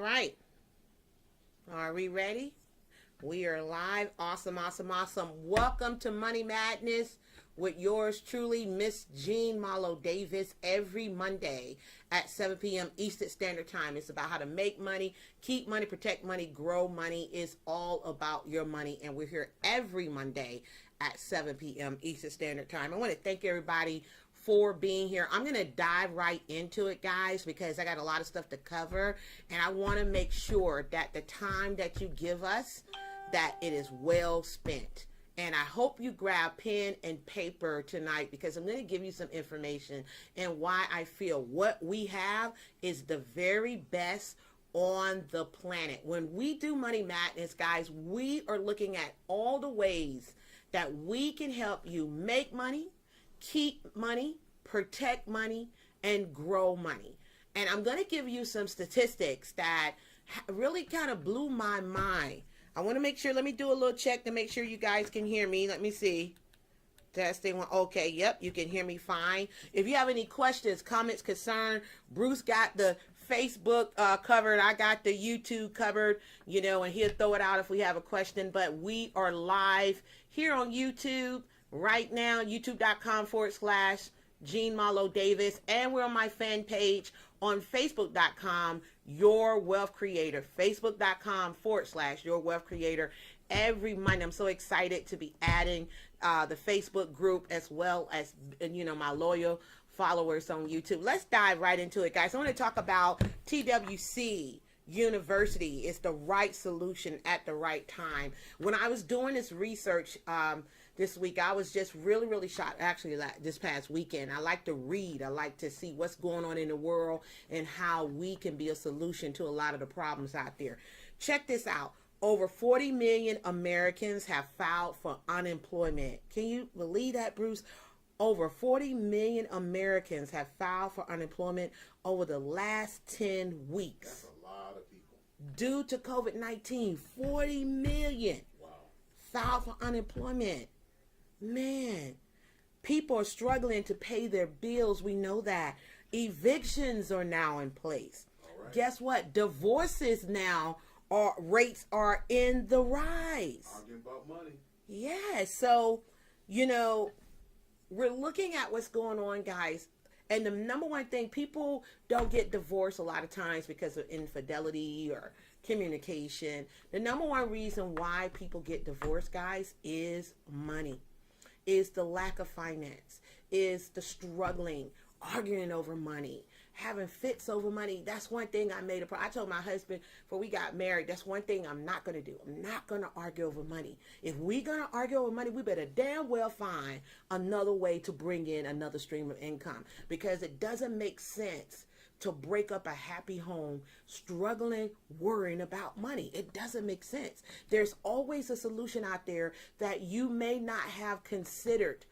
right. Are we ready? We are live. Awesome, awesome, awesome. Welcome to Money Madness with yours truly, Miss Jean Malo Davis, every Monday at 7 p.m. Eastern Standard Time. It's about how to make money, keep money, protect money, grow money. It's all about your money. And we're here every Monday at 7 p.m. Eastern Standard Time. I want to thank everybody for being here. I'm going to dive right into it, guys, because I got a lot of stuff to cover. And I want to make sure that the time that you give us, that it is well spent. And I hope you grab pen and paper tonight, because I'm going to give you some information and why I feel what we have is the very best on the planet. When we do Money Madness, guys, we are looking at all the ways that we can help you make money, keep money, protect money, and grow money. And I'm going to give you some statistics that really kind of blew my mind. I want to make sure, let me do a little check to make sure you guys can hear me. Let me see. Testing one. Okay, yep, you can hear me fine. If you have any questions, comments, concern, Bruce got the Facebook covered. I got the YouTube covered, and he'll throw it out if we have a question. But we are live here on YouTube right now, youtube.com/Jean Malo Davis. And we're on my fan page on Facebook.com, Your Wealth Creator, Facebook.com/Your Wealth Creator. Every Monday, I'm so excited to be adding the Facebook group as well as, my loyal followers on YouTube. Let's dive right into it, guys. I want to talk about TWC University. It's the right solution at the right time. When I was doing this research this week, I was just really, really shocked. Actually, this past weekend, I like to read. I like to see what's going on in the world and how we can be a solution to a lot of the problems out there. Check this out. Over 40 million Americans have filed for unemployment. Can you believe that, Bruce? Over 40 million Americans have filed for unemployment over the last 10 weeks. That's a lot of people. Due to COVID-19, 40 million filed for unemployment. Man, people are struggling to pay their bills. We know that. Evictions are now in place. All right. Guess what? Divorces now rates are in the rise. Arguing about money. Yeah, so, we're looking at what's going on, guys. And the number one thing, people don't get divorced a lot of times because of infidelity or communication. The number one reason why people get divorced, guys, is money, is the lack of finance, is the struggling, arguing over money, having fits over money. That's one thing I made I told my husband before we got married, that's one thing I'm not going to do. I'm not going to argue over money. If we're going to argue over money, we better damn well find another way to bring in another stream of income, because it doesn't make sense to break up a happy home struggling, worrying about money. It doesn't make sense. There's always a solution out there that you may not have considered.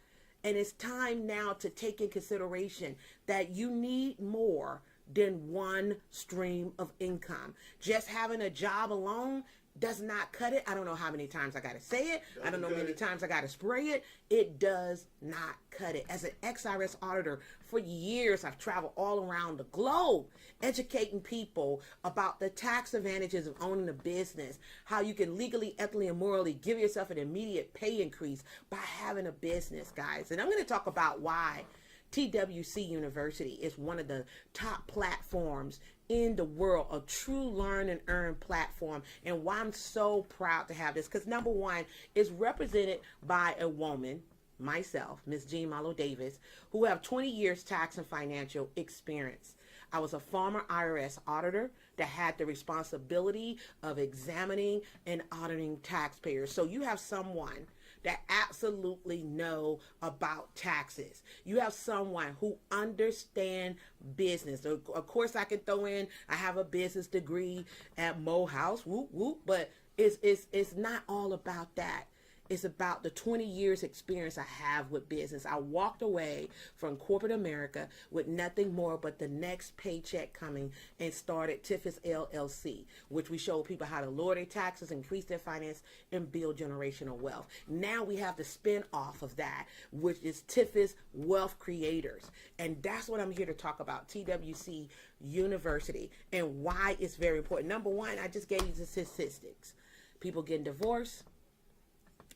And it's time now to take in consideration that you need more than one stream of income. Just having a job alone does not cut it. I don't know how many times I got to say it. I don't know how many times I got to spray it. It does not cut it. As an ex-IRS auditor for years, I've traveled all around the globe educating people about the tax advantages of owning a business, how you can legally, ethically, and morally give yourself an immediate pay increase by having a business, guys. And I'm going to talk about why TWC University is one of the top platforms in the world, a true learn and earn platform, and why I'm so proud to have this. Because number one, it's represented by a woman, myself, Miss Jean Malo Davis, who have 20 years tax and financial experience. I was a former IRS auditor that had the responsibility of examining and auditing taxpayers. So you have someone that absolutely know about taxes. You have someone who understand business. Of course, I can throw in, I have a business degree at Morehouse, whoop, whoop, but it's not all about that. is about the 20 years experience I have with business. I walked away from corporate America with nothing more but the next paycheck coming and started TWC LLC, which we show people how to lower their taxes, increase their finance, and build generational wealth. Now we have the spin off of that, which is TWC Wealth Creators. And that's what I'm here to talk about, TWC University, and why it's very important. Number one, I just gave you the statistics. People getting divorced,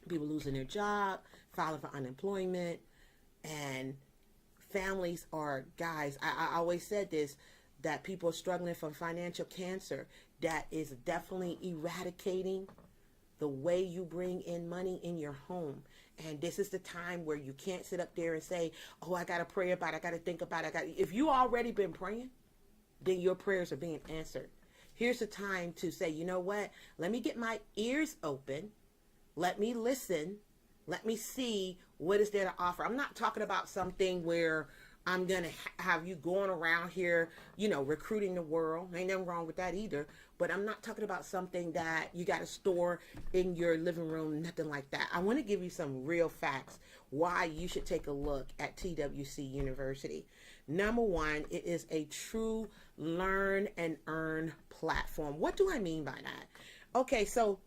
people losing their job, filing for unemployment, and families are, guys, I always said this, that people are struggling from financial cancer. That is definitely eradicating the way you bring in money in your home. And this is the time where you can't sit up there and say, oh, I got to pray about it, I got to think about it. If you already been praying, then your prayers are being answered. Here's the time to say, you know what? Let me get my ears open. Let me listen. Let me see what is there to offer. I'm not talking about something where I'm going to have you going around here, recruiting the world. Ain't nothing wrong with that either. But I'm not talking about something that you got to store in your living room, nothing like that. I want to give you some real facts why you should take a look at TWC University. Number one, it is a true learn and earn platform. What do I mean by that? Okay, so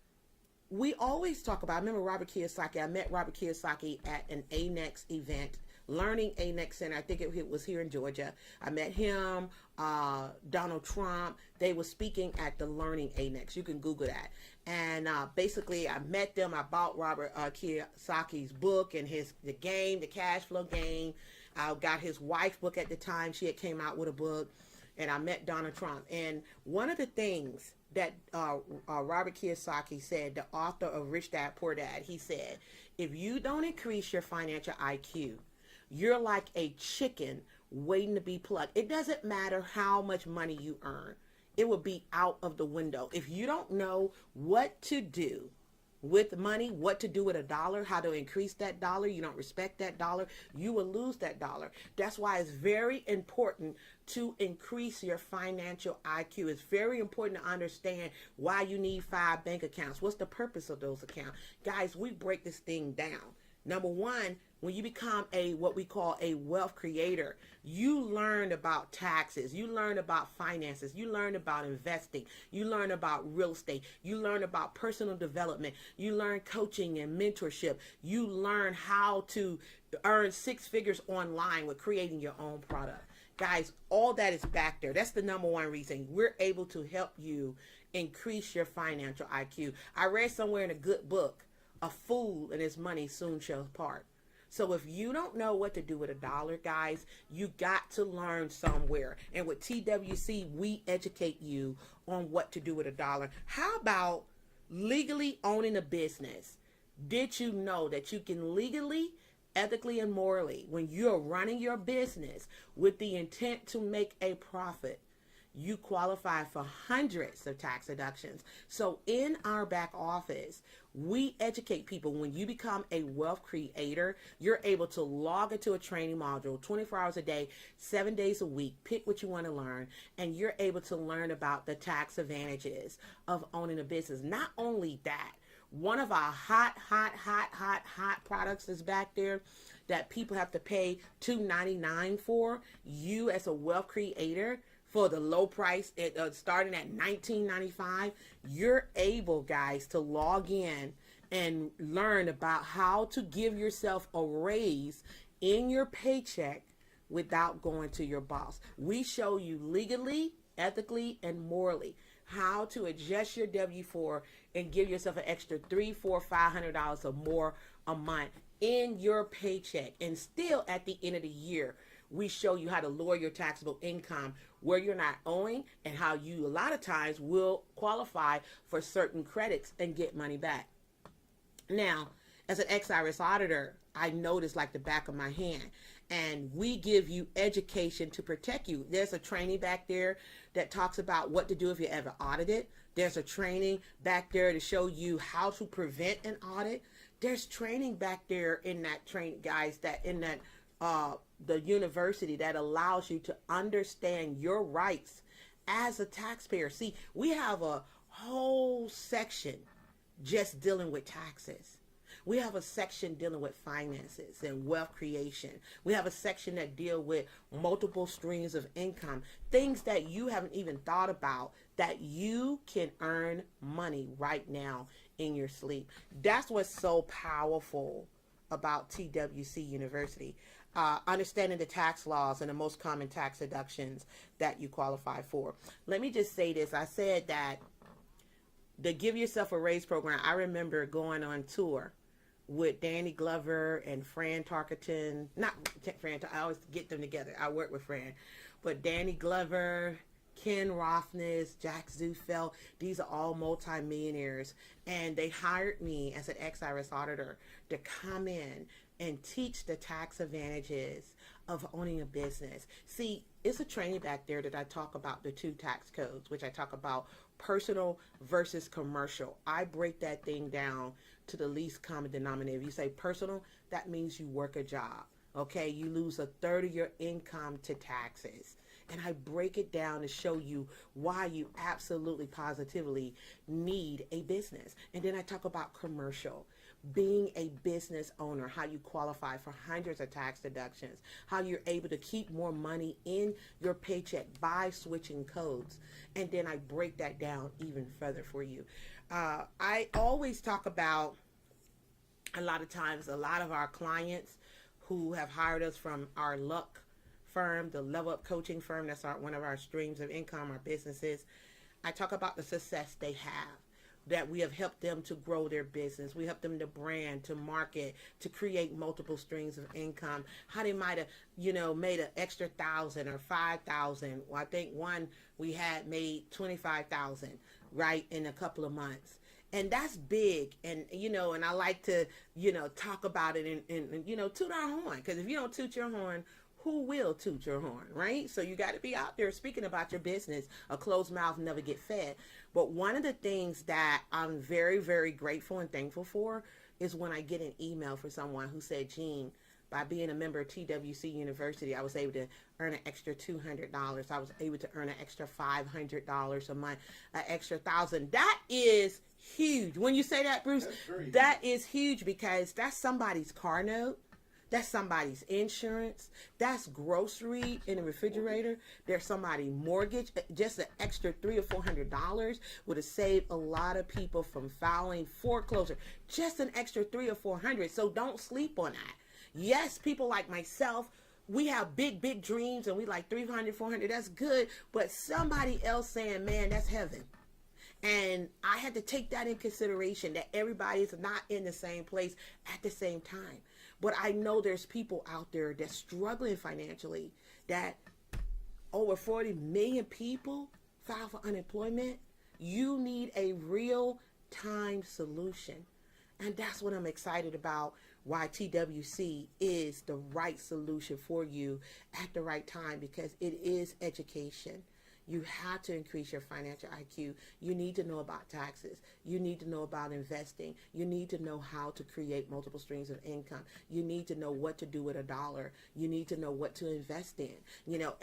we always talk about, I remember Robert Kiyosaki. I met Robert Kiyosaki at an ANEX event, Learning ANEX Center. I think it was here in Georgia. I met him, Donald Trump. They were speaking at the Learning ANEX. You can Google that. And basically, I met them. I bought Robert Kiyosaki's book and the cash flow game. I got his wife's book at the time. She had came out with a book. And I met Donald Trump. And one of the things that Robert Kiyosaki said, the author of Rich Dad, Poor Dad, he said, if you don't increase your financial IQ, you're like a chicken waiting to be plucked. It doesn't matter how much money you earn. It will be out of the window. If you don't know what to do with money, what to do with a dollar, how to increase that dollar, you don't respect that dollar, you will lose that dollar. That's why it's very important to increase your financial IQ. It's very important to understand why you need 5 bank accounts. What's the purpose of those accounts? Guys, we break this thing down. Number one, when you become what we call a wealth creator, you learn about taxes, you learn about finances, you learn about investing, you learn about real estate, you learn about personal development, you learn coaching and mentorship, you learn how to earn 6 figures online with creating your own product. Guys, all that is back there. That's the number one reason we're able to help you increase your financial IQ. I read somewhere in a good book, a fool and his money soon shall part. So if you don't know what to do with a dollar, guys, you got to learn somewhere. And with TWC, we educate you on what to do with a dollar. How about legally owning a business? Did you know that you can legally, ethically, and morally, when you're running your business with the intent to make a profit, you qualify for hundreds of tax deductions? So in our back office, we educate people. When you become a wealth creator, you're able to log into a training module 24 hours a day, 7 days a week, pick what you want to learn, and you're able to learn about the tax advantages of owning a business. Not only that, one of our hot products is back there that people have to pay $2.99 for. You as a wealth creator, for the low price, starting at $19.95, you're able, guys, to log in and learn about how to give yourself a raise in your paycheck without going to your boss. We show you legally, ethically, and morally how to adjust your W-4 and give yourself an extra $300, $400, $500 or more a month in your paycheck. And still at the end of the year, we show you how to lower your taxable income where you're not owing, and how you a lot of times will qualify for certain credits and get money back. Now, as an ex-IRS auditor, I know this like the back of my hand, and we give you education to protect you. There's a training back there that talks about what to do if you're ever audited. There's a training back there to show you how to prevent an audit. There's training back there in that training, guys, that in that the university that allows you to understand your rights as a taxpayer. See, we have a whole section just dealing with taxes. We have a section dealing with finances and wealth creation. We have a section that deal with multiple streams of income, things that you haven't even thought about that you can earn money right now in your sleep. That's what's so powerful about TWC University. Understanding the tax laws and the most common tax deductions that you qualify for. Let me just say this. I said that the Give Yourself a Raise program, I remember going on tour with Danny Glover and Fran Tarkenton. Not Fran, I always get them together. I work with Fran. But Danny Glover, Ken Rothness, Jack Zufeld, these are all multimillionaires. And they hired me as an ex-IRS auditor to come in and teach the tax advantages of owning a business. See, it's a training back there that I talk about the two tax codes, which I talk about personal versus commercial. I break that thing down to the least common denominator. If you say personal, that means you work a job. Okay, you lose a third of your income to taxes. And I break it down to show you why you absolutely positively need a business. And then I talk about commercial, being a business owner, how you qualify for hundreds of tax deductions, how you're able to keep more money in your paycheck by switching codes. And then I break that down even further for you. I always talk about, a lot of times, a lot of our clients who have hired us from our luck firm, the Level Up Coaching firm, that's one of our streams of income, our businesses. I talk about the success they have, that we have helped them to grow their business. We help them to brand, to market, to create multiple streams of income. How they might have, made an extra 1,000 or 5,000. Well, I think one we had made 25,000, right, in a couple of months. And that's big. And, and I like to, talk about it and toot our horn. Because if you don't toot your horn, who will toot your horn, right? So you got to be out there speaking about your business. A closed mouth never get fed. But one of the things that I'm very, very grateful and thankful for is when I get an email from someone who said, Jean, by being a member of TWC University, I was able to earn an extra $200. I was able to earn an extra $500 a month, an extra $1,000. That is huge. When you say that, Bruce, that is huge, because that's somebody's car note. That's somebody's insurance. That's grocery in the refrigerator. There's somebody's mortgage. Just an extra $300 or $400 would have saved a lot of people from filing foreclosure. Just an extra $300 or $400. So don't sleep on that. Yes, people like myself, we have big, big dreams, and we like 300, 400. That's good. But somebody else saying, man, that's heaven. And I had to take that in consideration, that everybody is not in the same place at the same time. But I know there's people out there that's struggling financially, that over 40 million people file for unemployment. You need a real-time solution. And that's what I'm excited about, why TWC is the right solution for you at the right time, because it is education. You have to increase your financial IQ. You need to know about taxes. You need to know about investing. You need to know how to create multiple streams of income. You need to know what to do with $1. You need to know what to invest in.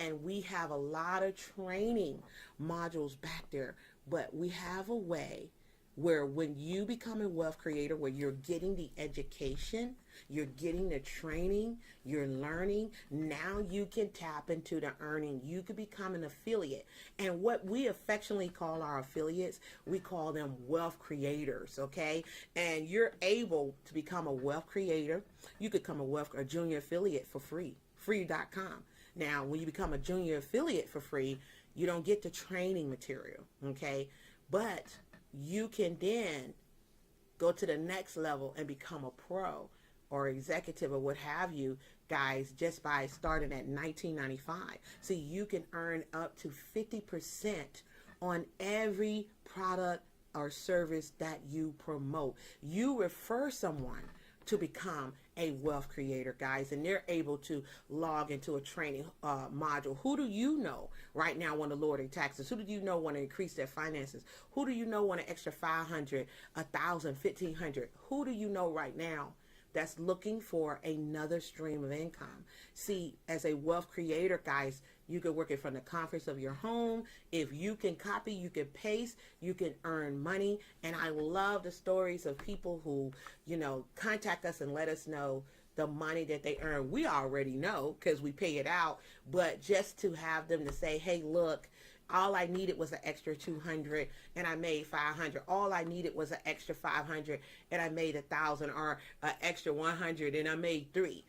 And we have a lot of training modules back there, but we have a way where when you become a wealth creator, where you're getting the education, you're getting the training, you're learning, now you can tap into the earning. You could become an affiliate. And what we affectionately call our affiliates, we call them wealth creators, okay? And you're able to become a wealth creator. You could become a junior affiliate for free, free.com. Now, when you become a junior affiliate for free, you don't get the training material, okay? But you can then go to the next level and become a pro or executive or what have you, guys, just by starting at $19.95. So you can earn up to 50% on every product or service that you promote. You refer someone to become a wealth creator, guys, and they're able to log into a training module. Who do you know right now want to lower their taxes? Who do you know want to increase their finances? Who do you know want an extra 500, 1,000, 1,500? Who do you know right now that's looking for another stream of income? See, as a wealth creator, guys, You can work it from the comforts of your home. If you can copy, you can paste, you can earn money. And I love the stories of people who, contact us and let us know the money that they earn. We already know because we pay it out, but just to have them to say, hey, look, all I needed was an extra 200 and I made 500. All I needed was an extra 500 and I made 1,000, or an extra 100 and I made 3.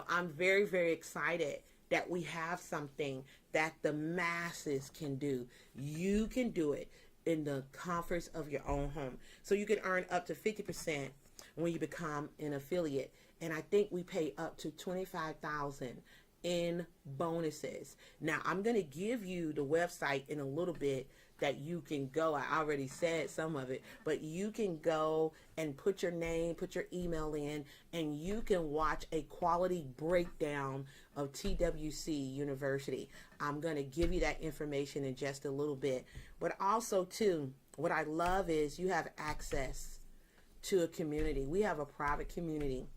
I'm very, very excited that we have something that the masses can do. You can do it in the comforts of your own home. So you can earn up to 50% when you become an affiliate. And I think we pay up to $25,000 in bonuses. Now, I'm going to give you the website in a little bit that you can go. I already said some of it, but you can go and put your name, put your email in, and you can watch a quality breakdown of TWC University. I'm going to give you that information in just a little bit. But also, too, what I love is you have access to a community. We have a private community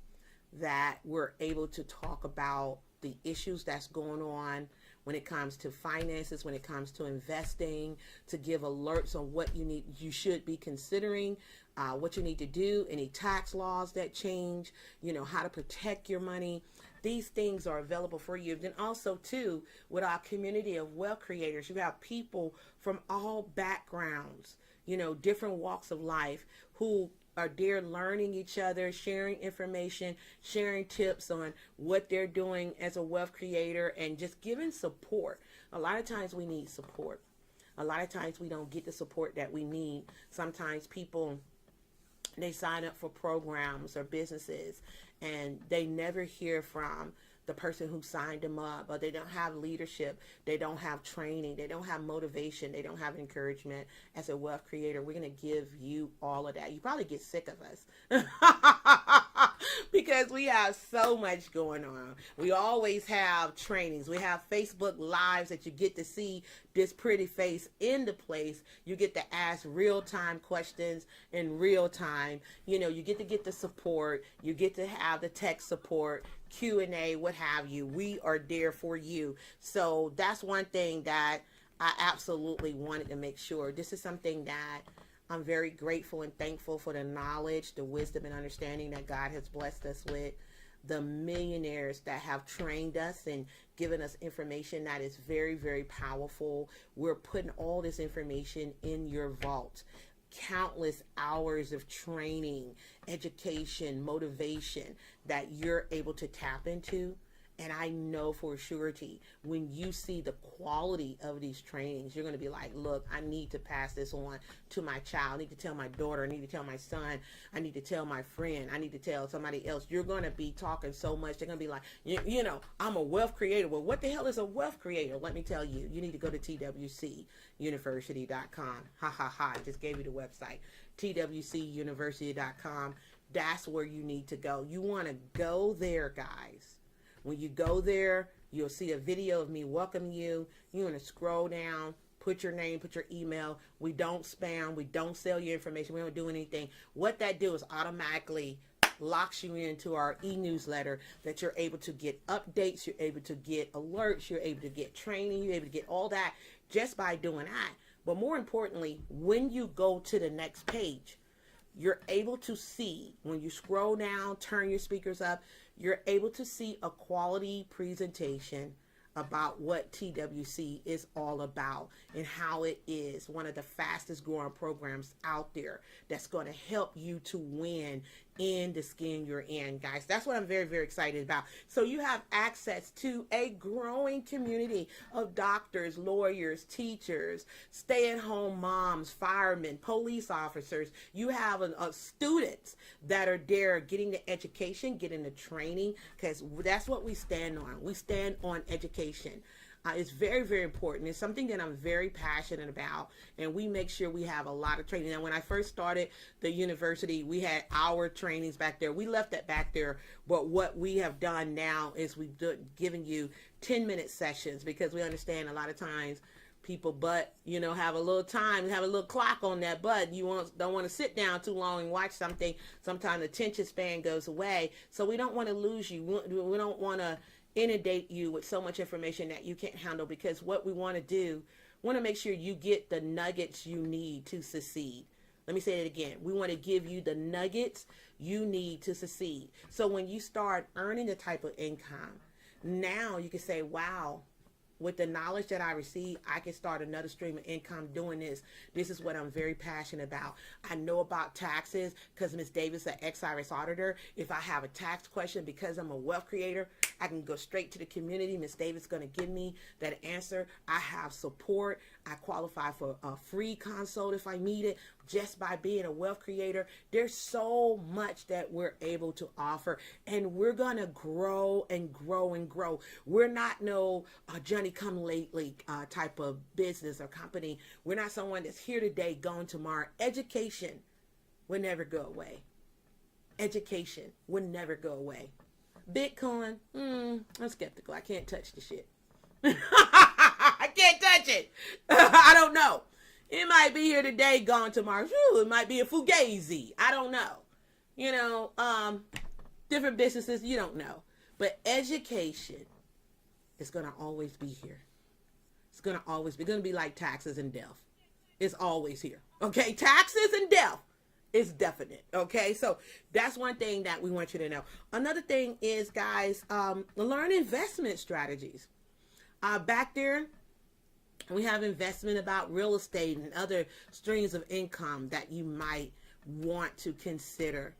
that we're able to talk about the issues that's going on when it comes to finances, when it comes to investing, to give alerts on what you should be considering, what you need to do, any tax laws that change, how to protect your money. These things are available for you. Then also, too, with our community of wealth creators, you have people from all backgrounds, different walks of life who are there learning each other, sharing information, sharing tips on what they're doing as a wealth creator, and just giving support. A lot of times we need support. A lot of times we don't get the support that we need. Sometimes people, they sign up for programs or businesses and they never hear from the person who signed them up, or they don't have leadership, they don't have training, they don't have motivation, they don't have encouragement. As a wealth creator, we're going to give you all of that. You probably get sick of us because we have so much going on. We always have trainings. We have Facebook Lives that you get to see this pretty face in the place. You get to ask real-time questions in real time. You get to get the support. You get to have the tech support, Q&A, what have you. We are there for you. So that's one thing that I absolutely wanted to make sure. This is something that I'm very grateful and thankful for, the knowledge, the wisdom and understanding that God has blessed us with. The millionaires that have trained us and given us information that is very, very powerful. We're putting all this information in your vault. Countless hours of training, education, motivation that you're able to tap into. And I know for surety, when you see the quality of these trainings, you're going to be like, look, I need to pass this on to my child. I need to tell my daughter. I need to tell my son. I need to tell my friend. I need to tell somebody else. You're going to be talking so much. They're going to be like, I'm a wealth creator. Well, what the hell is a wealth creator? Let me tell you. You need to go to TWCuniversity.com. Ha, ha, ha. I just gave you the website. TWCuniversity.com. That's where you need to go. You want to go there, guys. When you go there, you'll see a video of me welcoming you. You're going to scroll down, put your name, put your email. We don't spam. We don't sell your information. We don't do anything. What that do is automatically locks you into our e-newsletter that you're able to get updates. You're able to get alerts. You're able to get training. You're able to get all that just by doing that. But more importantly, when you go to the next page, you're able to see, when you scroll down, turn your speakers up, you're able to see a quality presentation about what TWC is all about and how it is one of the fastest growing programs out there that's going to help you to win in the skin you're in, guys. That's what I'm very, very excited about. So you have access to a growing community of doctors, lawyers, teachers, stay-at-home moms, firemen, police officers. You have students that are there getting the education, getting the training, because that's what we stand on. We stand on education. It's very, very important. It's something that I'm very passionate about, and we make sure we have a lot of training. Now, when I first started the university, we had our trainings back there. We left that back there, but what we have done now is we've given you 10-minute sessions, because we understand a lot of times people have a little time, have a little clock on that butt. You don't want to sit down too long and watch something. Sometimes the attention span goes away, so we don't want to lose you. We don't want to inundate you with so much information that you can't handle, because what we want to do, we want to make sure you get the nuggets you need to succeed. Let me say it again. We want to give you the nuggets you need to succeed. So when you start earning the type of income, now you can say, wow, with the knowledge that I receive, I can start another stream of income doing this. This is what I'm very passionate about. I know about taxes because Ms. Davis, an ex-IRS auditor. If I have a tax question, because I'm a wealth creator, I can go straight to the community. Ms. Davis is going to give me that answer. I have support. I qualify for a free consult if I need it, just by being a wealth creator. There's so much that we're able to offer, and we're going to grow and grow and grow. We're not no Johnny come lately type of business or company. We're not someone that's here today, gone tomorrow. Education will never go away. Education will never go away. Bitcoin, I'm skeptical. I can't touch the shit. I can't touch it. I don't know. It might be here today, gone tomorrow. Whew, it might be a fugazi. I don't know. You know, different businesses, you don't know. But education is going to always be here. It's going to always be. It's going to be like taxes and death. It's always here. Okay? Taxes and death is definite. Okay? So that's one thing that we want you to know. Another thing is, guys, learn investment strategies. Back there, we have investment about real estate and other streams of income that you might want to consider.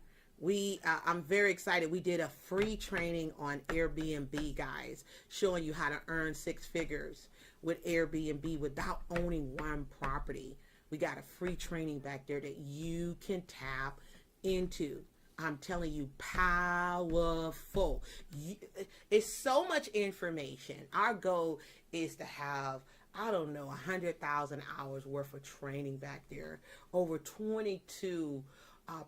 I'm very excited. We did a free training on Airbnb, guys, showing you how to earn 6 figures with Airbnb without owning one property. We got a free training back there that you can tap into. I'm telling you, powerful. It's so much information. Our goal is to have, I don't know, 100,000 hours worth of training back there. Over 22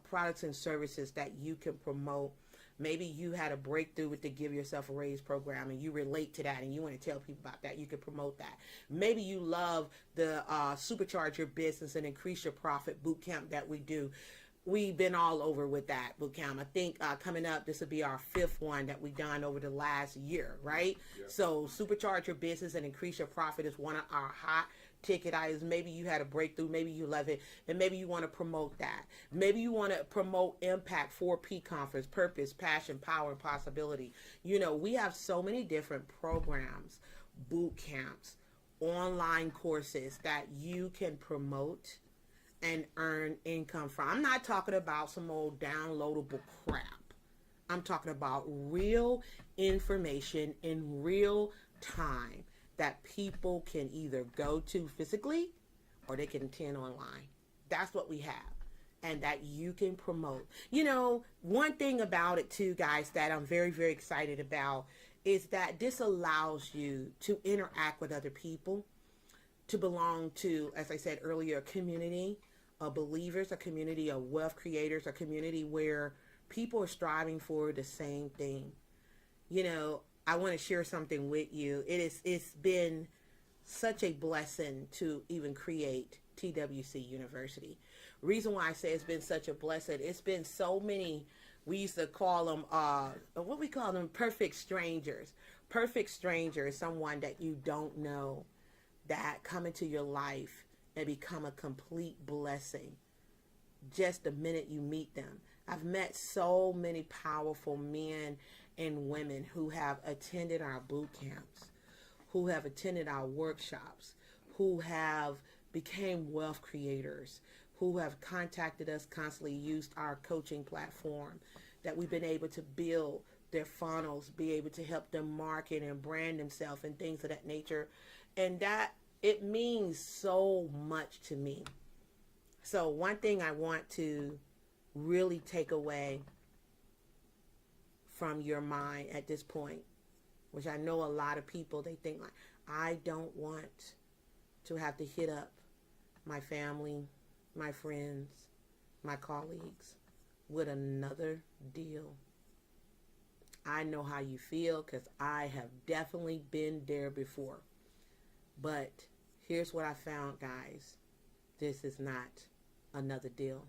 products and services that you can promote. Maybe you had a breakthrough with the Give Yourself a Raise program and you relate to that and you want to tell people about that. You can promote that. Maybe you love the Supercharge Your Business and Increase Your Profit bootcamp that we do. We've been all over with that bootcamp. I think coming up, this will be our 5th one that we've done over the last year, right? Yep. So Supercharge Your Business and Increase Your Profit is one of our hot ticket items. Maybe you had a breakthrough, maybe you love it, and maybe you want to promote that. Maybe you want to promote Impact 4P Conference, Purpose, Passion, Power, and Possibility. You know, we have so many different programs, boot camps, online courses that you can promote and earn income from. I'm not talking about some old downloadable crap. I'm talking about real information in real time that people can either go to physically or they can attend online. That's what we have. And that you can promote. You know, one thing about it too, guys, that I'm very, very excited about is that this allows you to interact with other people, to belong to, as I said earlier, a community of believers, a community of wealth creators, a community where people are striving for the same thing. You know, I want to share something with you. It's been such a blessing to even create TWC University. Reason why I say it's been such a blessing, it's been so many, we used to call them, what we call them, perfect strangers. Perfect stranger is someone that you don't know that come into your life and become a complete blessing just the minute you meet them. I've met so many powerful men and women who have attended our boot camps, who have attended our workshops, who have became wealth creators, who have contacted us constantly, used our coaching platform, that we've been able to build their funnels, be able to help them market and brand themselves and things of that nature. And that, it means so much to me. So one thing I want to really take away from your mind at this point, which I know a lot of people, they think like, I don't want to have to hit up my family, my friends, my colleagues with another deal. I know how you feel because I have definitely been there before. But here's what I found, guys. This is not another deal.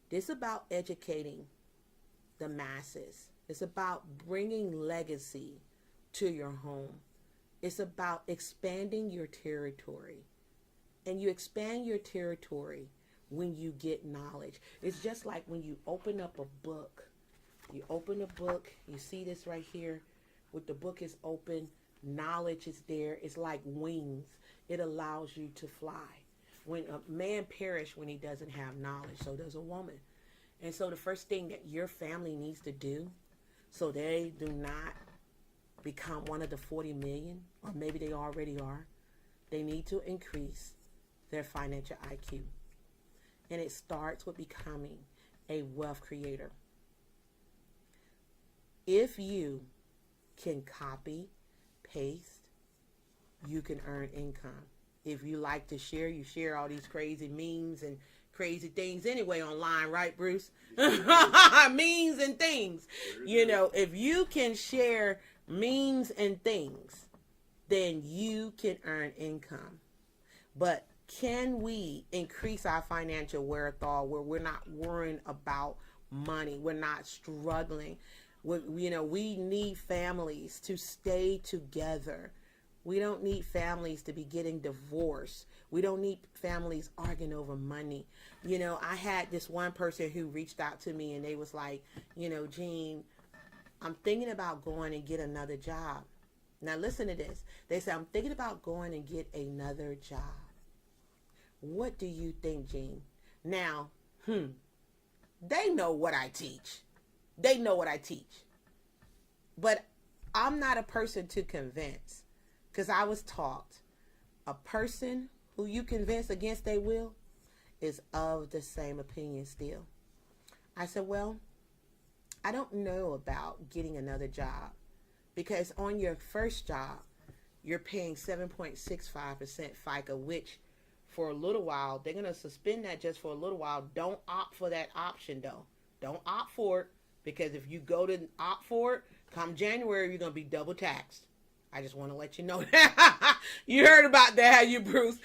This is about educating the masses. It's about bringing legacy to your home. It's about expanding your territory. And you expand your territory when you get knowledge. It's just like when you open up a book. You open a book, you see this right here, with the book is open, knowledge is there. It's like wings. It allows you to fly. When a man perish when he doesn't have knowledge, so does a woman. And so the first thing that your family needs to do, so they do not become one of the 40 million, or maybe they already are, they need to increase their financial IQ. And it starts with becoming a wealth creator. If you can copy, paste, you can earn income. If you like to share, you share all these crazy memes and crazy things anyway online, right, Bruce? Memes and things. You know, if you can share memes and things, then you can earn income. But can we increase our financial wherewithal where we're not worrying about money? We're not struggling. We need families to stay together. We don't need families to be getting divorced. We don't need families arguing over money. I had this one person who reached out to me and they was like, Jean, I'm thinking about going and get another job. Now listen to this. They said, I'm thinking about going and get another job. What do you think, Jean? Now, they know what I teach. They know what I teach. But I'm not a person to convince, because I was taught a person who you convince against their will is of the same opinion still. I said, well, I don't know about getting another job, because on your first job, you're paying 7.65% FICA, which for a little while, they're going to suspend that just for a little while. Don't opt for that option, though. Don't opt for it, because if you go to opt for it, come January, you're going to be double taxed. I just want to let you know that. You heard about that, have you, Bruce?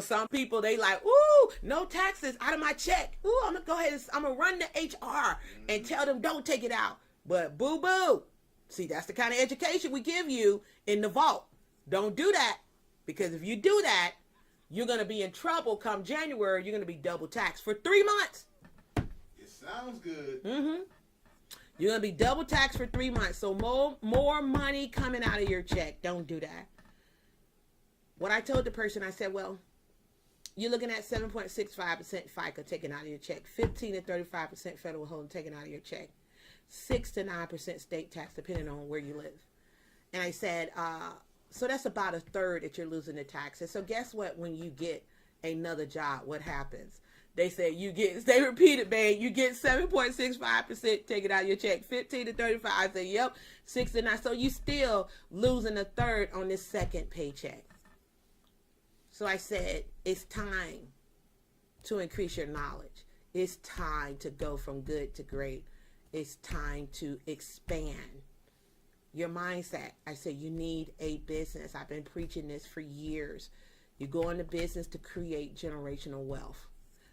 Some people, they like, ooh, no taxes out of my check. Ooh, I'm going to go ahead and I'm going to run to HR and tell them don't take it out. But boo-boo. See, that's the kind of education we give you in the vault. Don't do that, because if you do that, you're going to be in trouble come January. You're going to be double taxed for 3 months. It sounds good. Mm-hmm. You're going to be double taxed for 3 months. So more money coming out of your check. Don't do that. What I told the person, I said, well, you're looking at 7.65% FICA taken out of your check, 15 to 35% federal withholding taken out of your check, 6 to 9% state tax depending on where you live. And I said, so that's about a third that you're losing the taxes. So guess what? When you get another job, what happens? They say they repeated, man, you get 7.65% taken out of your check, 15 to 35. I say, yep, 6 to 9. So you still losing a third on this second paycheck. So I said, it's time to increase your knowledge. It's time to go from good to great. It's time to expand your mindset. I said, you need a business. I've been preaching this for years. You go into business to create generational wealth.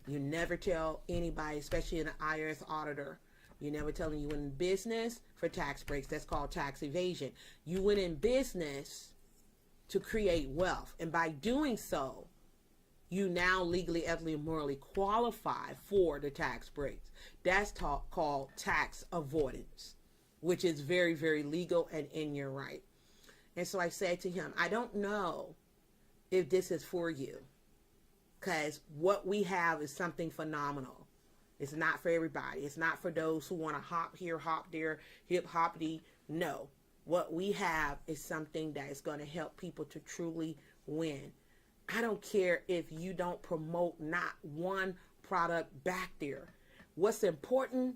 You never tell anybody, especially an IRS auditor, you never tell them you went in business for tax breaks. That's called tax evasion. You went in business to create wealth. And by doing so, you now legally, ethically, and morally qualify for the tax breaks. That's called tax avoidance, which is very, very legal and in your right. And so I said to him, I don't know if this is for you, because what we have is something phenomenal. It's not for everybody. It's not for those who want to hop here, hop there, hip hoppity. No. What we have is something that is going to help people to truly win. I don't care if you don't promote not one product back there. What's important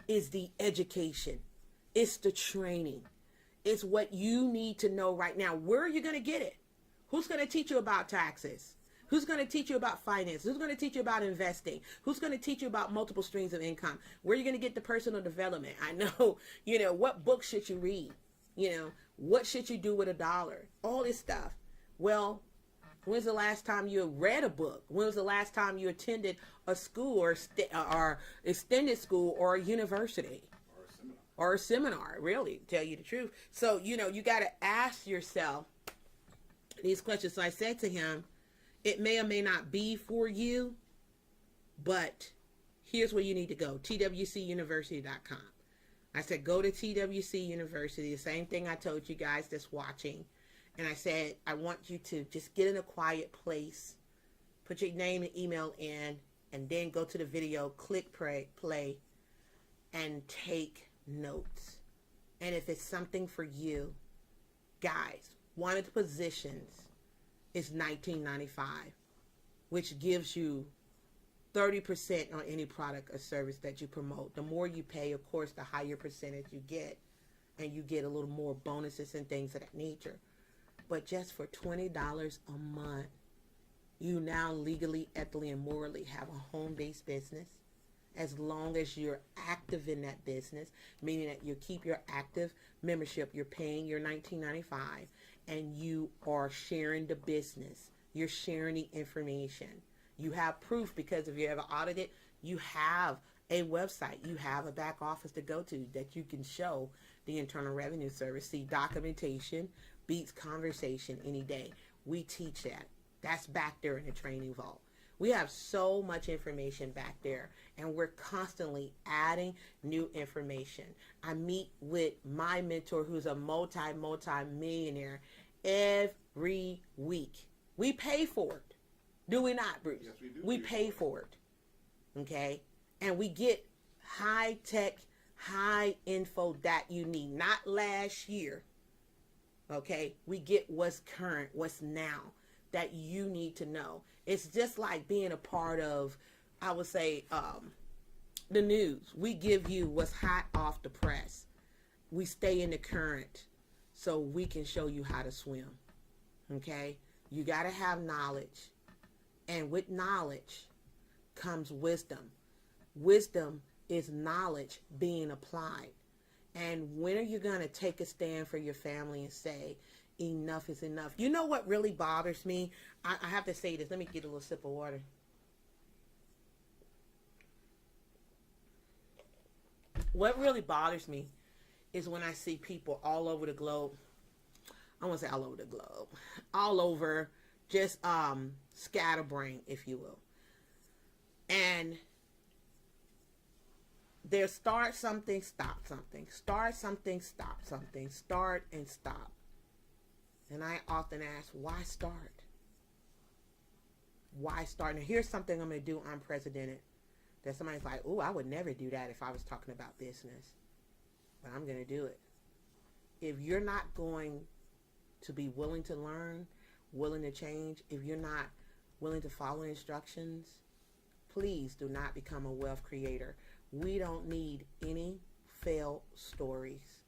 is the education. It's the training. It's what you need to know right now. Where are you going to get it? Who's going to teach you about taxes? Who's going to teach you about finance? Who's going to teach you about investing? Who's going to teach you about multiple streams of income? Where are you going to get the personal development? I know, what books should you read? What should you do with $1? All this stuff. Well, when's the last time you read a book? When was the last time you attended a school or extended school or a university? or a seminar, really, tell you the truth. So, you got to ask yourself these questions. So I said to him, it may or may not be for you, but here's where you need to go, twcuniversity.com. I said, go to TWC University, the same thing I told you guys that's watching. And I said, I want you to just get in a quiet place, put your name and email in, and then go to the video, click play, and take notes. And if it's something for you, guys, one of the positions is $19.95, which gives you 30% on any product or service that you promote. The more you pay, of course, the higher percentage you get, and you get a little more bonuses and things of that nature. But just for $20 a month, you now legally, ethically, and morally have a home-based business, as long as you're active in that business, meaning that you keep your active membership, you're paying your $19.95, and you are sharing the business. You're sharing the information. You have proof, because if you're ever audited, you have a website. You have a back office to go to that you can show the Internal Revenue Service. See, documentation beats conversation any day. We teach that. That's back there in the training vault. We have so much information back there, and we're constantly adding new information. I meet with my mentor, who's a multi-millionaire, every week. We pay for it. Do we not, Bruce? Yes, we do. We pay for it. Okay? And we get high tech, high info that you need. Not last year. Okay? We get what's current, what's now, that you need to know. It's just like being a part of, I would say, the news. We give you what's hot off the press. We stay in the current so we can show you how to swim. Okay? You got to have knowledge. And with knowledge comes wisdom. Wisdom is knowledge being applied. And when are you going to take a stand for your family and say, enough is enough? You know what really bothers me? I have to say this. Let me get a little sip of water. What really bothers me is when I see people all over the globe. I won't say all over the globe. All over, just scatterbrain, if you will. And they'll start something, stop something. Start something, stop something. Start and stop. And I often ask, why start? Why start? And here's something I'm going to do unprecedented. That somebody's like, oh, I would never do that if I was talking about business. But I'm going to do it. If you're not going to be willing to learn, willing to change, if you're not willing to follow instructions, please do not become a wealth creator. We don't need any failed stories.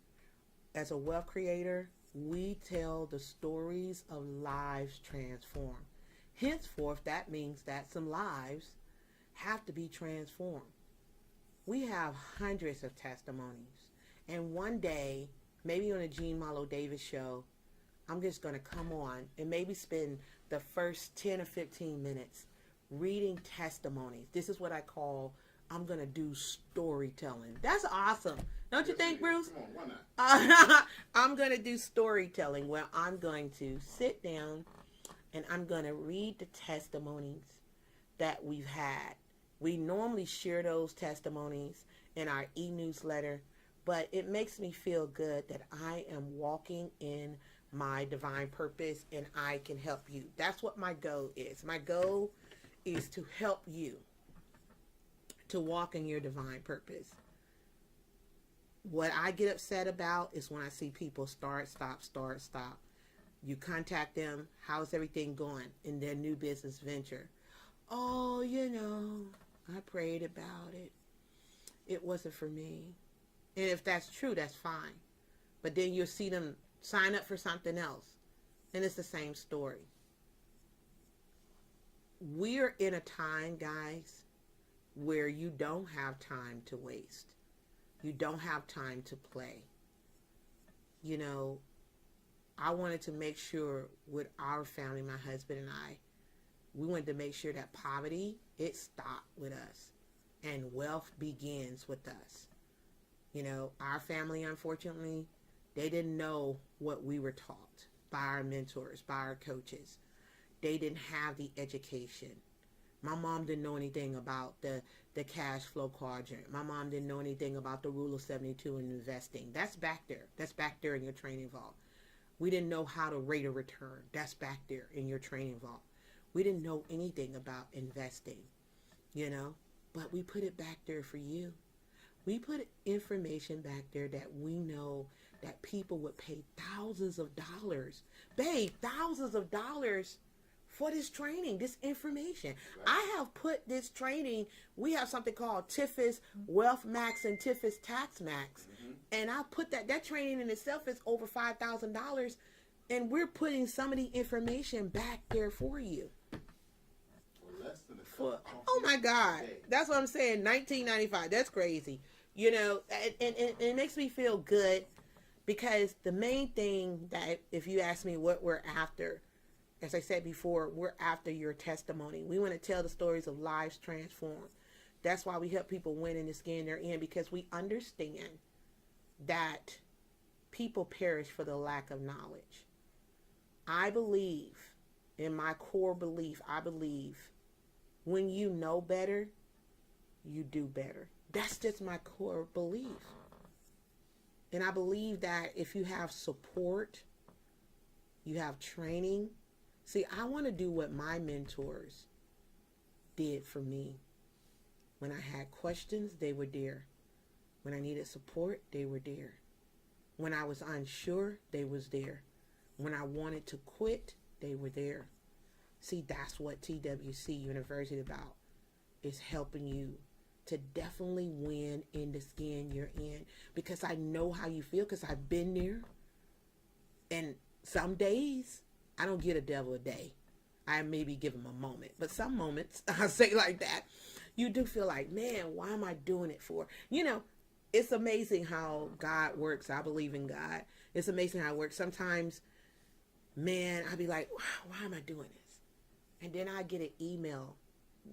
As a wealth creator, we tell the stories of lives transformed. Henceforth, that means that some lives have to be transformed. We have hundreds of testimonies. And one day, maybe on a Gene Marlo Davis show, I'm just going to come on and maybe spend the first 10 or 15 minutes reading testimonies. This is what I call, I'm going to do storytelling. That's awesome. Don't you think, Bruce? Come on, why not? I'm going to do storytelling where I'm going to sit down and I'm going to read the testimonies that we've had. We normally share those testimonies in our e-newsletter, but it makes me feel good that I am walking in my divine purpose and I can help you. That's what my goal is. My goal is to help you to walk in your divine purpose. What I get upset about is when I see people start, stop. You contact them, how's everything going in their new business venture? Oh, I prayed about it. It wasn't for me. And if that's true, that's fine. But then you'll see them sign up for something else. And it's the same story. We're in a time, guys, where you don't have time to waste. You don't have time to play. I wanted to make sure with our family, my husband and I, we wanted to make sure that poverty, it stopped with us. And wealth begins with us. You know, our family, unfortunately, they didn't know what we were taught by our mentors, by our coaches. They didn't have the education. My mom didn't know anything about the cash flow quadrant. My mom didn't know anything about the rule of 72 in investing. That's back there. That's back there in your training vault. We didn't know how to rate a return. That's back there in your training vault. We didn't know anything about investing, you know, but we put it back there for you. We put information back there that we know that people would pay thousands of dollars, thousands of dollars for this training, this information. Right. I have put this training, we have something called TIFIS Wealth Max and TIFIS Tax Max. Mm-hmm. And I put that training in itself is over $5,000. And we're putting some of the information back there for you. Oh my God, that's what I'm saying. $19.95. That's crazy. You know, and it makes me feel good because the main thing that, if you ask me what we're after, as I said before, we're after your testimony. We want to tell the stories of lives transformed. That's why we help people win in the skin they're in, because we understand that people perish for the lack of knowledge. I believe, in my core belief, I believe when you know better, you do better. That's just my core belief. And I believe that if you have support, you have training. See, I want to do what my mentors did for me. When I had questions, they were there. When I needed support, they were there. When I was unsure, they was there. When I wanted to quit, they were there. See, that's what TWC University is about. It's helping you to definitely win in the skin you're in. Because I know how you feel, because I've been there. And some days, I don't get a devil a day. I maybe give him a moment. But some moments, I'll say like that, you do feel like, man, why am I doing it for? You know, it's amazing how God works. I believe in God. It's amazing how it works. Sometimes, man, I'll be like, why am I doing this? And then I get an email.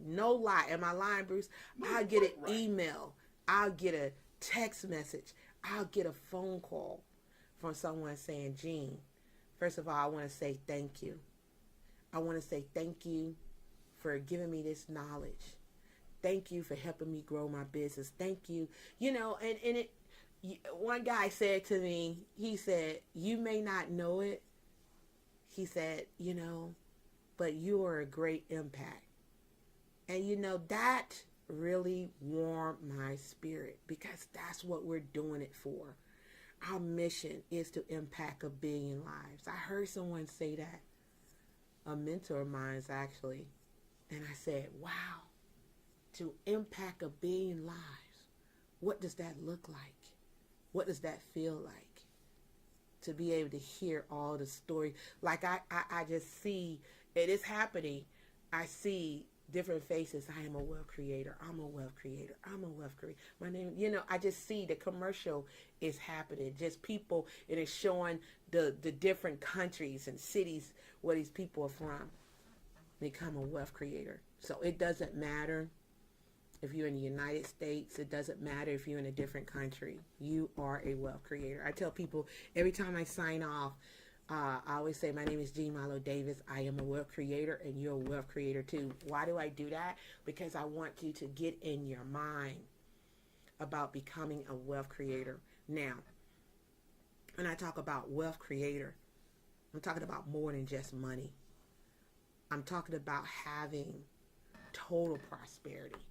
No lie. Am I lying, Bruce? I'll get an email. I'll get a text message. I'll get a phone call from someone saying, Jean, first of all, I want to say thank you. I want to say thank you for giving me this knowledge. Thank you for helping me grow my business. Thank you. You know, and one guy said to me, he said, you may not know it. He said, you know, but you are a great impact. And you know, that really warmed my spirit, because that's what we're doing it for. Our mission is to impact 1 billion lives. I heard someone say that, a mentor of mine actually. And I said, wow, to impact 1 billion lives, what does that look like? What does that feel like? To be able to hear all the stories. Like I just see it is happening. I see different faces. I am a wealth creator. I'm a wealth creator. I'm a wealth creator. My name, you know, I just see the commercial is happening. Just people, it is showing the different countries and cities where these people are from. Become a wealth creator. So it doesn't matter if you're in the United States. It doesn't matter if you're in a different country. You are a wealth creator. I tell people every time I sign off, I always say, my name is Jean Milo Davis. I am a wealth creator, and you're a wealth creator too. Why do I do that? Because I want you to get in your mind about becoming a wealth creator. Now, when I talk about wealth creator, I'm talking about more than just money. I'm talking about having total prosperity,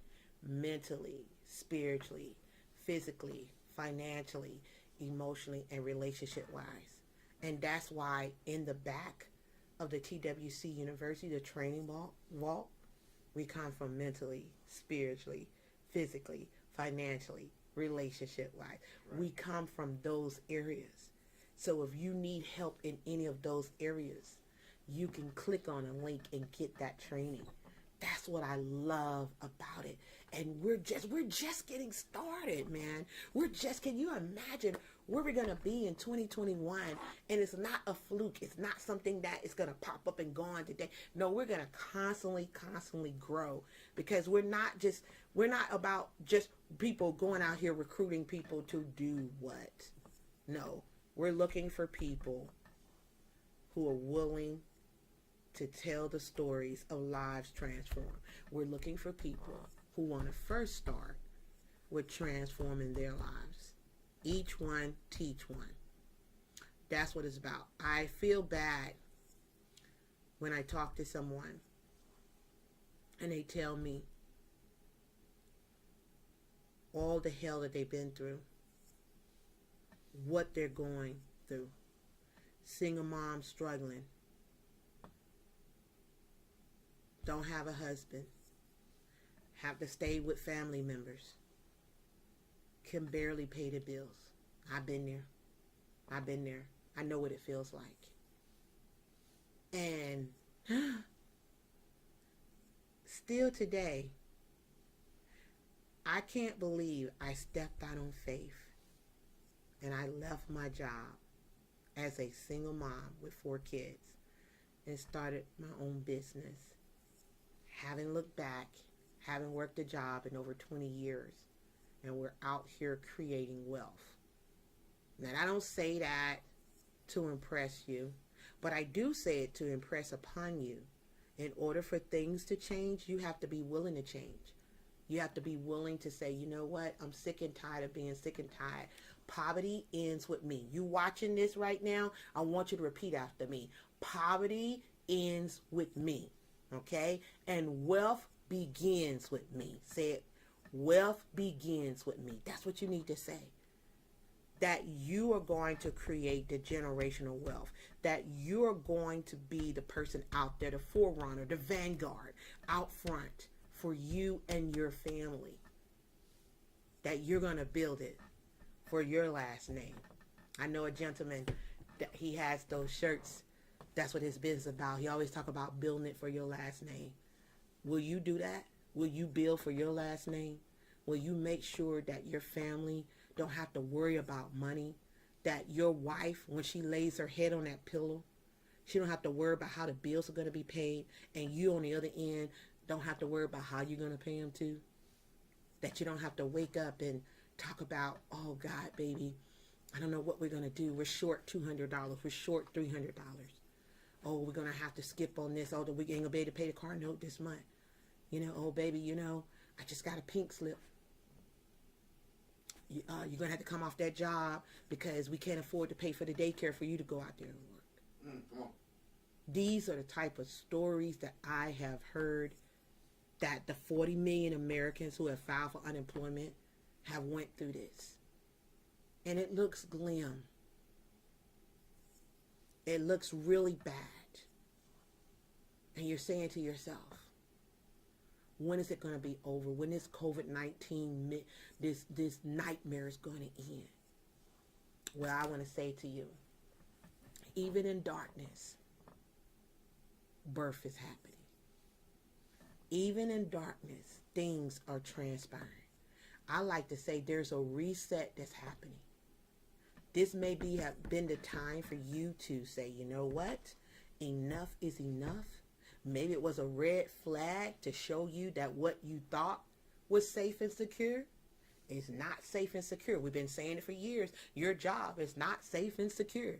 mentally, spiritually, physically, financially, emotionally, and relationship-wise. And that's why in the back of the TWC University, the training vault, we come from mentally, spiritually, physically, financially, relationship-wise. Right. We come from those areas. So if you need help in any of those areas, you can click on a link and get that training. That's what I love about it. And we're just getting started, man. Can you imagine where we're going to be in 2021? And it's not a fluke. It's not something that is going to pop up and go on today. No, we're going to constantly grow, because we're not about just people going out here recruiting people to do what? No, we're looking for people who are willing to tell the stories of lives transformed. We're looking for people who want to first start with transforming their lives. Each one, teach one. That's what it's about. I feel bad when I talk to someone and they tell me all the hell that they've been through, what they're going through. Single mom struggling, don't have a husband, have to stay with family members, can barely pay the bills. I've been there. I know what it feels like. And still today, I can't believe I stepped out on faith and I left my job as a single mom with 4 kids and started my own business. Haven't looked back, haven't worked a job in over 20 years, and we're out here creating wealth. Now, I don't say that to impress you, but I do say it to impress upon you. In order for things to change, you have to be willing to change. You have to be willing to say, you know what, I'm sick and tired of being sick and tired. Poverty ends with me. You watching this right now, I want you to repeat after me. Poverty ends with me. Okay? And wealth begins with me. Say it. Wealth begins with me. That's what you need to say. That you are going to create the generational wealth. That you're going to be the person out there, the forerunner, the vanguard, out front for you and your family. That you're going to build it for your last name. I know a gentleman that he has those shirts. That's what his business is about. He always talk about building it for your last name. Will you do that? Will you build for your last name? Will you make sure that your family don't have to worry about money? That your wife, when she lays her head on that pillow, she don't have to worry about how the bills are going to be paid, and you on the other end don't have to worry about how you're going to pay them too? That you don't have to wake up and talk about, oh God, baby, I don't know what we're going to do. We're short $200. We're short $300. Oh, we're going to have to skip on this. Oh, we ain't going to be able to pay the car note this month. You know, oh, baby, you know, I just got a pink slip. You're going to have to come off that job because we can't afford to pay for the daycare for you to go out there and work. Come on. These are the type of stories that I have heard, that the 40 million Americans who have filed for unemployment have went through this. And it looks glim. It looks really bad. And you're saying to yourself, when is it going to be over? When is COVID-19, this nightmare is going to end? Well, I want to say to you, even in darkness, birth is happening. Even in darkness, things are transpiring. I like to say there's a reset that's happening. This may have been the time for you to say, you know what? Enough is enough. Maybe it was a red flag to show you that what you thought was safe and secure is not safe and secure. We've been saying it for years. Your job is not safe and secure.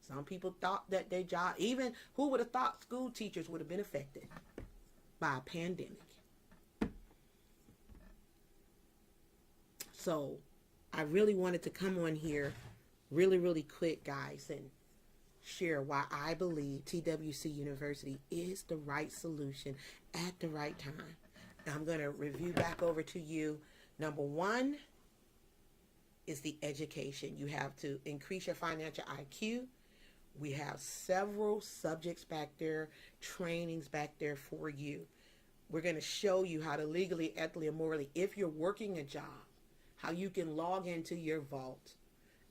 Some people thought that their job, even who would have thought school teachers would have been affected by a pandemic. So I really wanted to come on here really quick, guys, and share why I believe TWC University is the right solution at the right time. Now I'm going to review back over to you. Number 1 is the education. You have to increase your financial IQ. We have several subjects back there, trainings back there for you. We're going to show you how to legally, ethically, and morally, if you're working a job, how you can log into your vault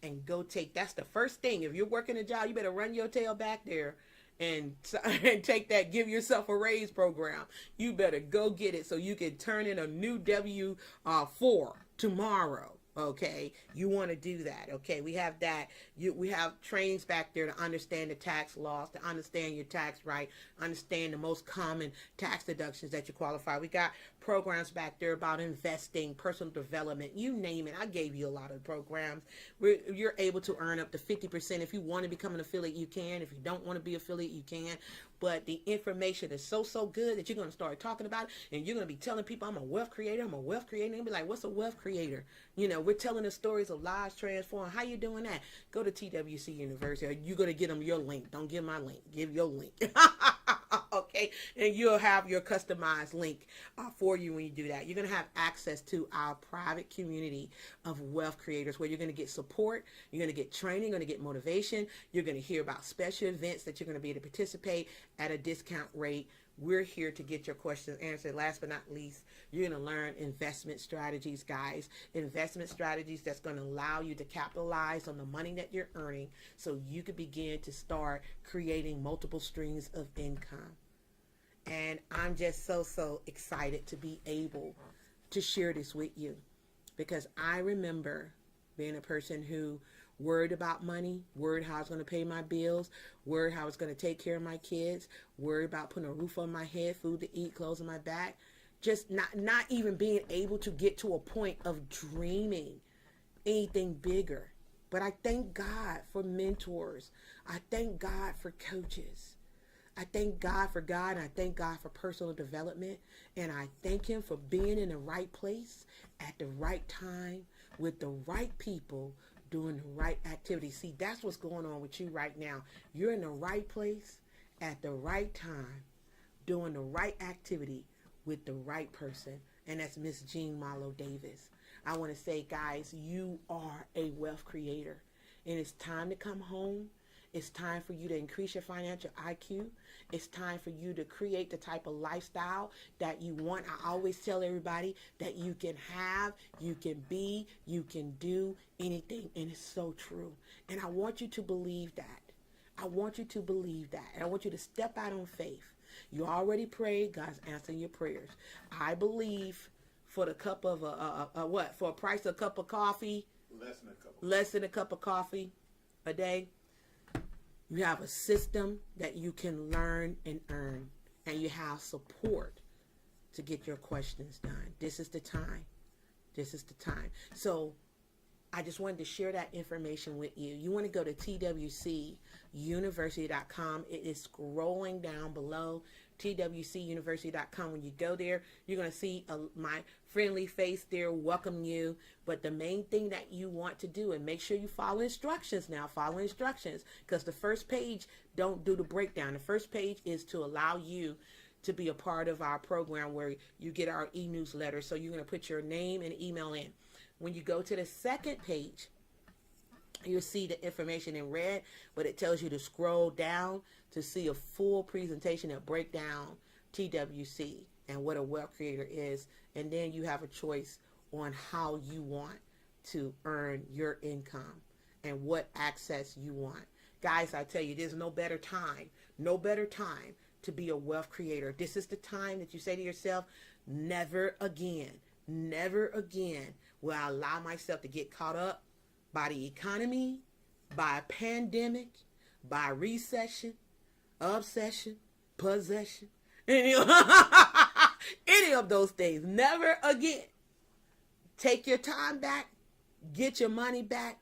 and go take. That's the first thing. If you're working a job, you better run your tail back there and take that give yourself a raise program. You better go get it so you can turn in a new W-4 tomorrow. Okay, you want to do that. Okay, we have that. We have trainings back there to understand the tax laws, to understand your tax right, understand the most common tax deductions that you qualify. We got programs back there about investing, personal development, you name it. I gave you a lot of programs where you're able to earn up to 50%. If you want to become an affiliate, you can. If you don't want to be affiliate, you can. But the information is so good that you're going to start talking about it, and you're going to be telling people, I'm a wealth creator, I'm a wealth creator. And be like, what's a wealth creator? You know, we're telling the stories of lives transformed. How you doing that? Go to TWC University. You're going to get them your link. Don't give my link. Give your link. Okay, and you'll have your customized link for you when you do that. You're going to have access to our private community of wealth creators where you're going to get support, you're going to get training, you're going to get motivation, you're going to hear about special events that you're going to be able to participate at a discount rate. We're here to get your questions answered. Last but not least, you're going to learn investment strategies, guys. Investment strategies that's going to allow you to capitalize on the money that you're earning so you can begin to start creating multiple streams of income. And I'm just so excited to be able to share this with you, because I remember being a person who worried about money, worried how I was going to pay my bills, worried how I was going to take care of my kids, worried about putting a roof on my head, food to eat, clothes on my back, just not even being able to get to a point of dreaming anything bigger. But I thank God for mentors. I thank God for coaches. I thank God for God, and I thank God for personal development, and I thank him for being in the right place at the right time with the right people doing the right activity. See, that's what's going on with you right now. You're in the right place at the right time doing the right activity with the right person, and that's Miss Jean Marlowe Davis. I want to say, guys, you are a wealth creator, and it's time to come home. It's time for you to increase your financial IQ. It's time for you to create the type of lifestyle that you want. I always tell everybody that you can have, you can be, you can do anything. And it's so true. And I want you to believe that. I want you to believe that. And I want you to step out on faith. You already prayed. God's answering your prayers. I believe for the cup of for a price of a cup of coffee, less than a cup of coffee a day, you have a system that you can learn and earn, and you have support to get your questions done. This is the time. This is the time. So I just wanted to share that information with you. You want to go to TWCuniversity.com. It is scrolling down below. TWCuniversity.com. When you go there, you're going to see my friendly face there welcome you. But the main thing that you want to do, and make sure you follow instructions now. Follow instructions, because the first page don't do the breakdown. The first page is to allow you to be a part of our program where you get our e-newsletter. So you're going to put your name and email in. When you go to the second page, you'll see the information in red, but it tells you to scroll down to see a full presentation that break down TWC and what a wealth creator is. And then you have a choice on how you want to earn your income and what access you want. Guys, I tell you, there's no better time to be a wealth creator. This is the time that you say to yourself, never again will I allow myself to get caught up by the economy, by a pandemic, by recession, obsession, possession, any of those things. Never again. Take your time back. Get your money back.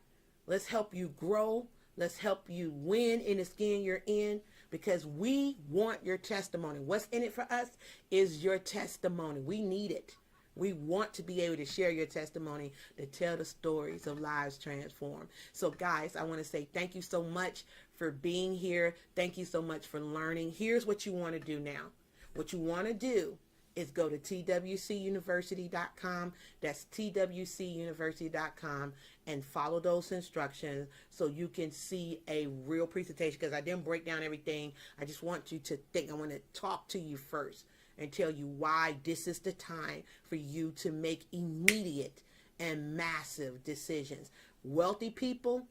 Let's help you grow. Let's help you win in the skin you're in, because we want your testimony. What's in it for us is your testimony. We need it. We want to be able to share your testimony, to tell the stories of lives transformed. So guys, I want to say thank you so much for being here. Thank you so much for learning. Here's what you want to do now. What you want to do is go to TWCuniversity.com. That's TWCuniversity.com, and follow those instructions so you can see a real presentation, because I didn't break down everything. I just want you to think. I want to talk to you first and tell you why this is the time for you to make immediate and massive decisions. Wealthy people,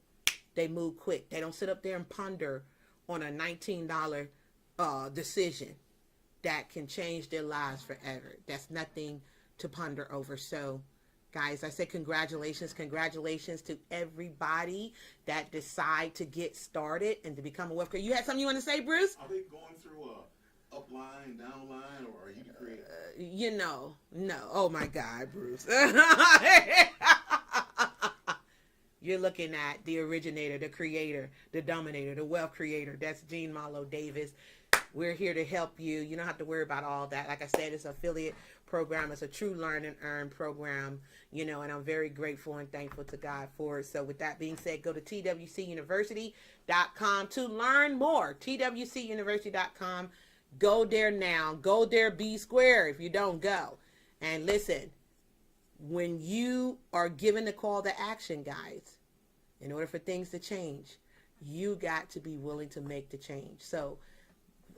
they move quick. They don't sit up there and ponder on a $19 decision that can change their lives forever. That's nothing to ponder over. So, guys, I said congratulations to everybody that decide to get started and to become a wealth creator. You had something you want to say, Bruce? Are they going through a upline, downline, or are you the creator? No. Oh my God, Bruce. You're looking at the originator, the creator, the dominator, the wealth creator. That's Jean Marlo Davis. We're here to help you. You don't have to worry about all that. Like I said, it's an affiliate program. It's a true learn and earn program, and I'm very grateful and thankful to God for it. So with that being said, go to TWCuniversity.com to learn more. TWCuniversity.com. Go there now. Go there, be square if you don't go. And listen, when you are given the call to action, guys, in order for things to change, you got to be willing to make the change. So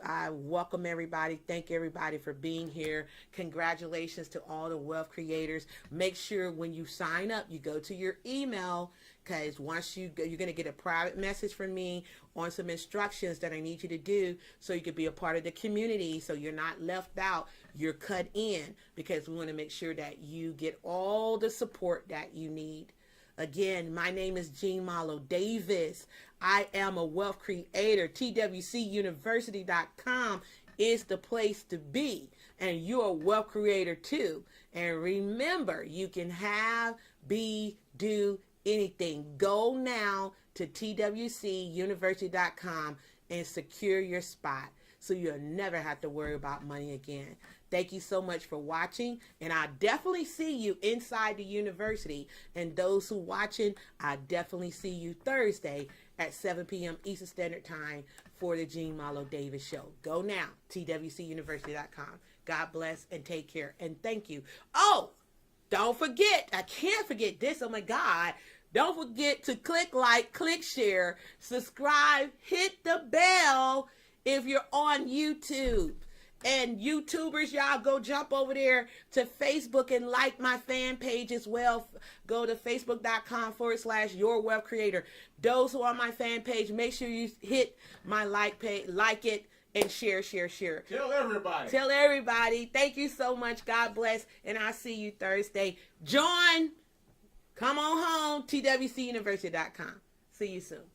I welcome everybody. Thank everybody for being here. Congratulations to all the wealth creators. Make sure when you sign up, you go to your email, because once you go, you're going to get a private message from me on some instructions that I need you to do so you can be a part of the community, so you're not left out. You're cut in, because we want to make sure that you get all the support that you need. Again, my name is Jean Marlo Davis. I am a wealth creator. TWCuniversity.com is the place to be. And you're a wealth creator too. And remember, you can have, be, do anything. Go now to TWCuniversity.com and secure your spot, so you'll never have to worry about money again. Thank you so much for watching, and I'll definitely see you inside the university. And those who watching, I definitely see you Thursday at 7 p.m. Eastern Standard Time for the Jean Marlo Davis Show. Go now, TWCuniversity.com. God bless and take care, and thank you. Oh, don't forget, I can't forget this, oh my God. Don't forget to click like, click share, subscribe, hit the bell if you're on YouTube. And YouTubers, y'all go jump over there to Facebook and like my fan page as well. Go to facebook.com/your wealth creator. Those who are on my fan page, make sure you hit my like page, like it, and share. Tell everybody. Tell everybody. Thank you so much. God bless. And I'll see you Thursday. Join. Come on home. TWCuniversity.com. See you soon.